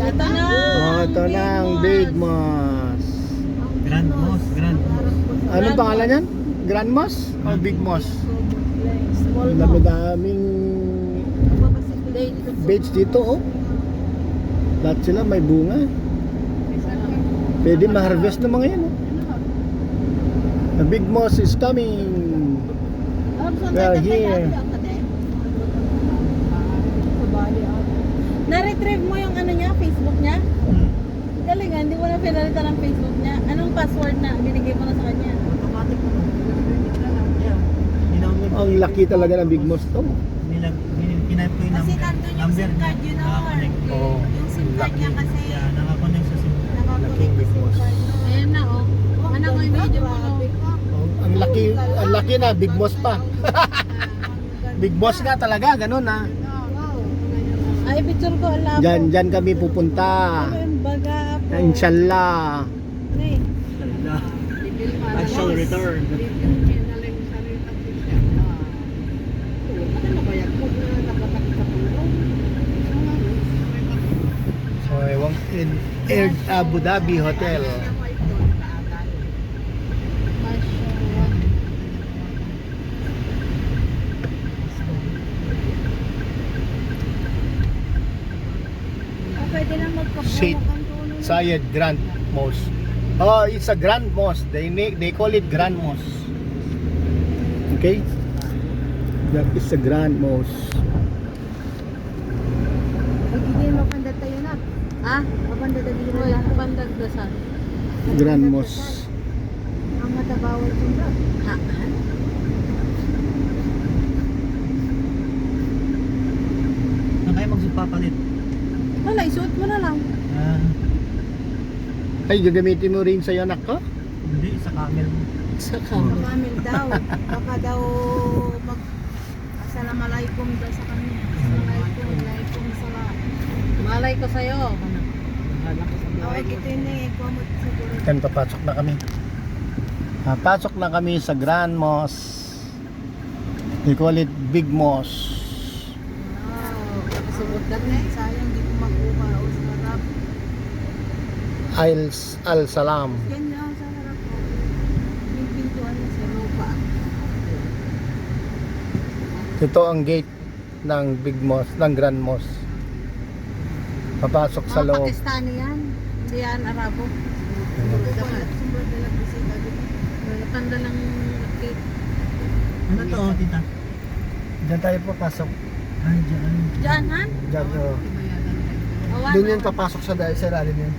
Ito na. Oh, ito na ang Big Moss. Grand Moss, Grand Moss. Anong pangalan yan? Grand Moss o Big Moss? Small Ang dami-daming beach dito, oh. Lahat sila may bunga. Pwede ma-harvest ng mga yan, oh. The Big Moss is coming. We are here. Na-retrieve mo yung ano niya, Facebook niya? Galing nga, hindi mo na pinalitan ng Facebook niya. Anong password na binigay mo na sa kanya? Automatic mo. Ang laki talaga ng Big Moss to. Kinayip ko yung Kasi number. nandun yung Number SIM card, you know. nakakonect. Oo. Yung SIM card niya kasi Yeah, nakakonect sa SIM. Laking Big Moss. Ayan na, oh. Ano ko yung video mo? Ang laki na, Big Moss pa. Big Moss nga talaga, ganun na. Ay, picture ko, ala ko. Diyan kami pupunta. Ano yung baga po? Inshallah. Ay, I shall return. So, ewan in Air Abu Dhabi Hotel. pwede lang Said Sayed Grand Mosque. Oh, it's a Grand Mosque. They call it Grand Mosque. Okay? That is a Grand Mosque. Pagiging mapandag tayo na. ha? Mapandag tayo Uy, na. pandag dasan. Grand Mosque. Ang matabawal ko na. Ha? Saan kayo magsupapalit? Wala, isuot mo na lang. Ay, gagamitin mo rin sa anak ko? Hindi, sa camel mo. Sa Kamil daw. Baka daw mag Assalamualaikum daw sa kanya. Assalamualaikum salam. Malay ko sa'yo. Away ito yun eh. Kumot siguro. Then papasok na kami. Papasok na kami sa Grand Mosque. They call it Big Mosque. Wow. Nakasubot ka na eh. Sayang di ko makuha. O sa harap. Al-Salam. Yan na sa harap ko. Yung pintuan na sa lupa. Ito ang gate ng Big Mosque, ng Grand Mosque. Papasok sa Mga loob. Pakistani yan. Hindi yan Arabo. Sumbro na lang bisita dito. Panda lang cake. Ano to, tita? Diyan tayo papasok. Ay, dyan. Diyan, han? Diyan, Awan. doon yung papasok sa ilalim yun.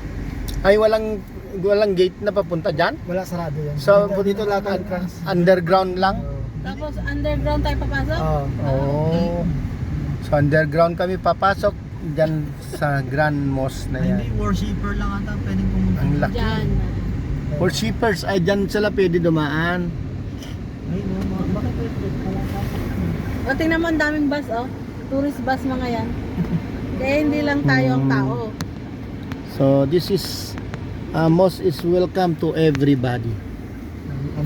Ay, walang gate na papunta dyan? Wala, sarado yan. So, dito lahat underground lang? Tapos underground tayo papasok? Oo. Oh. So, underground kami papasok dyan sa Grand Mosque na Ay, yan. hindi, worshipper lang ata pwedeng pumunta. Ang laki. Diyan. Worshippers, ay dyan sila pwede dumaan. Ay, no, bakit O, tingnan mo ang daming bus, oh. Tourist bus mga yan. Kaya hindi lang tayo ang tao. So, this is mosque is welcome to everybody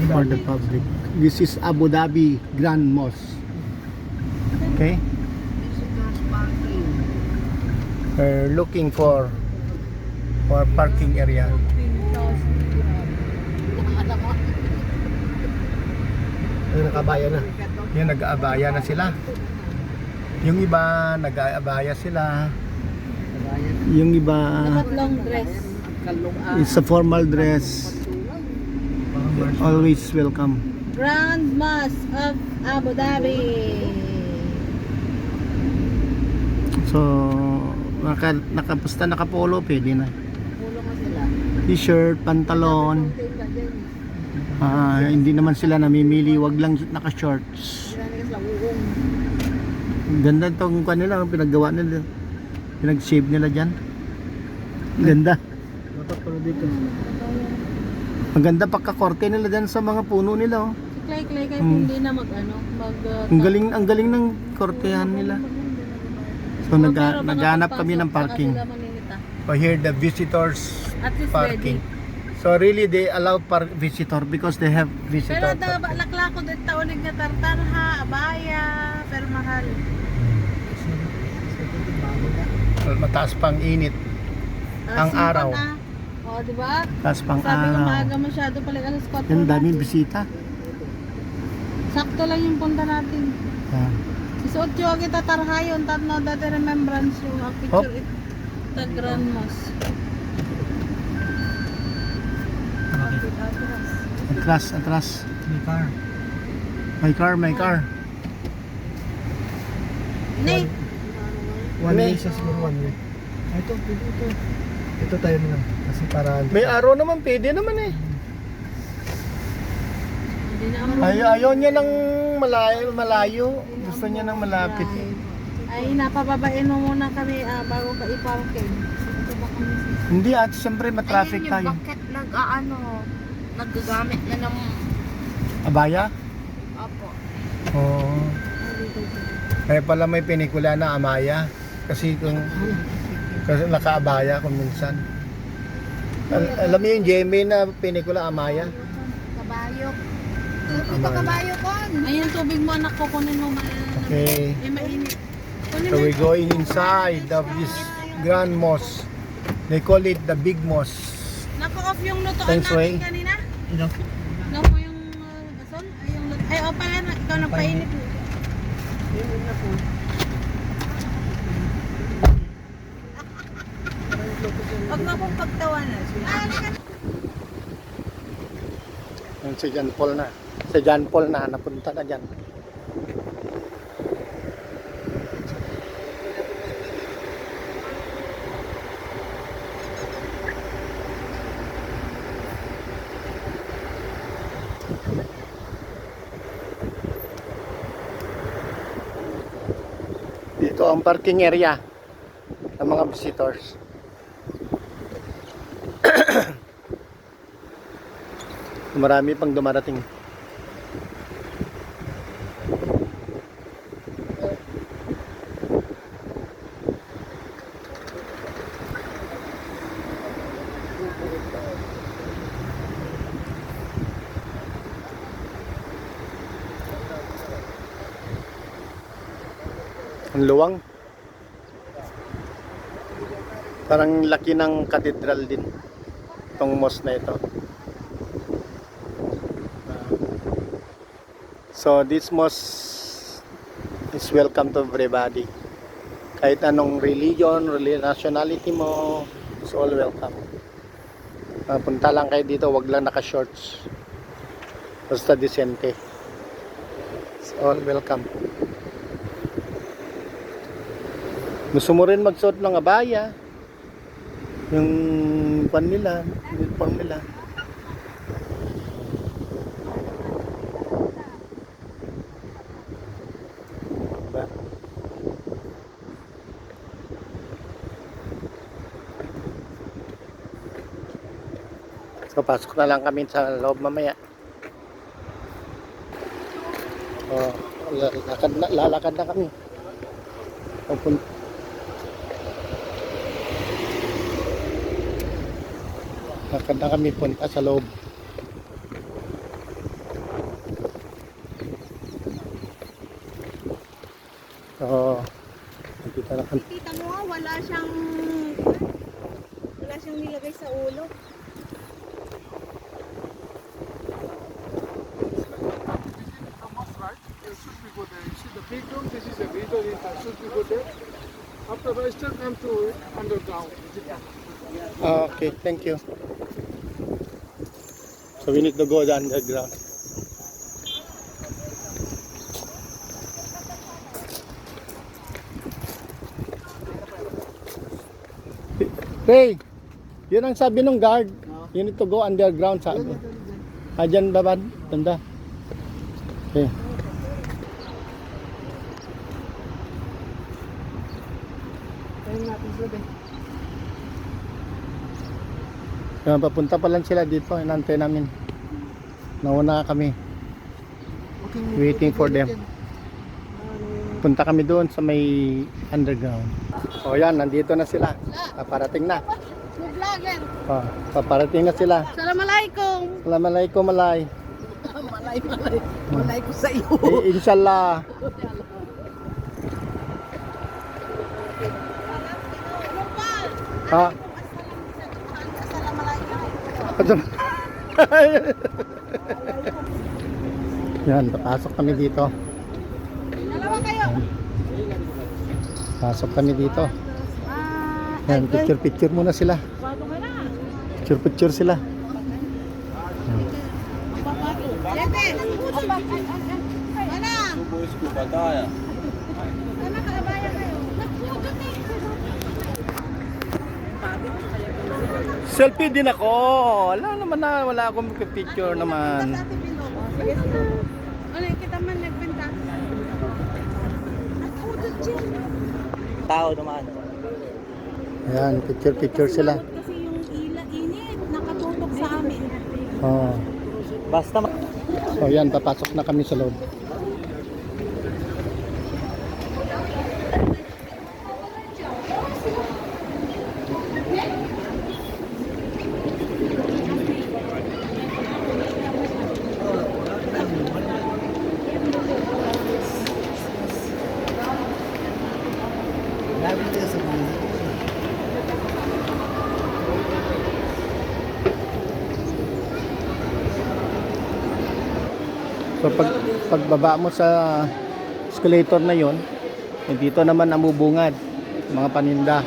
for the public. This is Abu Dhabi Grand Mosque. Okay? We're looking for parking area. Ay, nakabaya na. Yan, nag-aabaya na sila. Yung iba, nag-aabaya sila. Yung iba, Dapat long dress. it's a formal dress. Always welcome. Grand Mosque of Abu Dhabi. So, basta nakapolo, pwede na. Pulo ko sila. T-shirt, pantalon. Hindi naman sila namimili, wag lang naka-shorts. Ganda tong kanila, pinaggawa nila. Pinag-shave nila dyan. Ganda. Dapat pala dito. Maganda pagkakorte nila dyan sa mga puno nila. Oh. Si Clay kahit hindi na mag-ano, Ang galing ng kortehan nila. So naghanap kami ng parking. So here the visitors At least parking. ready. So really they allow visitor because they have Pero visitor. lakla ko din taonig na tartar ha, abaya, pero mahal. Mataas pang init. Ang araw. O, di ba? Tapos pang Sabi ko araw. maaga masyado pala alas 4. Yan, daming bisita. Sakto lang yung punta natin. Yan. Isuot yung kita tarhayon, tatno dati remembrance yung picture it. Tagran mas. Bakit? Atras, atras. May car. My car. Nay, One May- way siya siguro, one way. Ito, ito. Ito tayo na lang. Kasi para... May araw naman, pwede naman eh. hindi na ako. Ayaw niya ng malayo. Gusto niya ng malapit. Ay, napababain mo muna kami bago ka iparking. Ito ba kami sa... Hindi at siyempre matraffic Ayun tayo. yung bakit naggagamit na ng... Abaya? Opo. Oo. Kaya pala may pelikula na Amaya. Kasi nakaabaya kung minsan. Alam mo yung Jamie na pelikula Amaya? Kabayo. Amaya. Kabayo ko. Ayun, tubig mo anak ko, kunin mo. Okay. Eh, mainit. Kunin So mo. we're going inside of this grand mosque. They call it the big mosque. Nako-off yung lutoan Thanks, Ray. natin kanina. Ino? Nako mo yung gasol. Ay, yung luto. Ay, o pala, ikaw nagpainit. Huwag mo pong pagtawanan. Yung si John Paul na. Si John Paul na napunta na dyan. Dito ang parking area ng mga visitors. Marami pang dumarating. Ang luwang. Parang laki ng katedral din itong mosque na ito. So this mosque is welcome to everybody. Kahit anong religion, nationality mo, it's all welcome. Punta lang kayo dito, wag lang naka-shorts. Basta decente. It's all welcome. Gusto mo rin magsuot ng abaya, yung pan nila, uniform nila. Diba? So pasok na lang kami sa loob mamaya. Oh, lalakad na kami. Lakad na kami punta sa loob. So, nakita na kami. Kita mo nga, wala siyang nilagay sa ulo. The big room, this is a video, it should be good there. After Western, come to underground. Okay, thank you. So we need to go the underground. Hey, yun ang sabi ng guard. You need to go underground, sabi. Dyan babad, tanda. Okay. Yan, papunta pa lang sila dito, inantay namin. Nauna kami. Waiting for them. Punta kami doon sa may underground. O yan, nandito na sila. Paparating na. Vlogger. O, paparating na sila. Assalamualaikum. Assalamualaikum, malay. Malay ko sa iyo. Inshallah. Ha? Yan, papasok kami dito. Dalawa kayo. Pasok kami dito. Yan, picture muna sila. Bago ka na. Picture sila. Lete. Manang. Sana kaabaya kayo. Selfie din ako. Wala akong picture naman. Sige. Ano, kita man nagbenta. Tao naman. Ayan, picture sila. Kasi yung init, nakatutok sa amin. Oh. Basta So yan, papasok na kami sa loob. Lagi tayo sa mga. So pagbaba mo sa escalator na yon, dito naman namubungad mga paninda.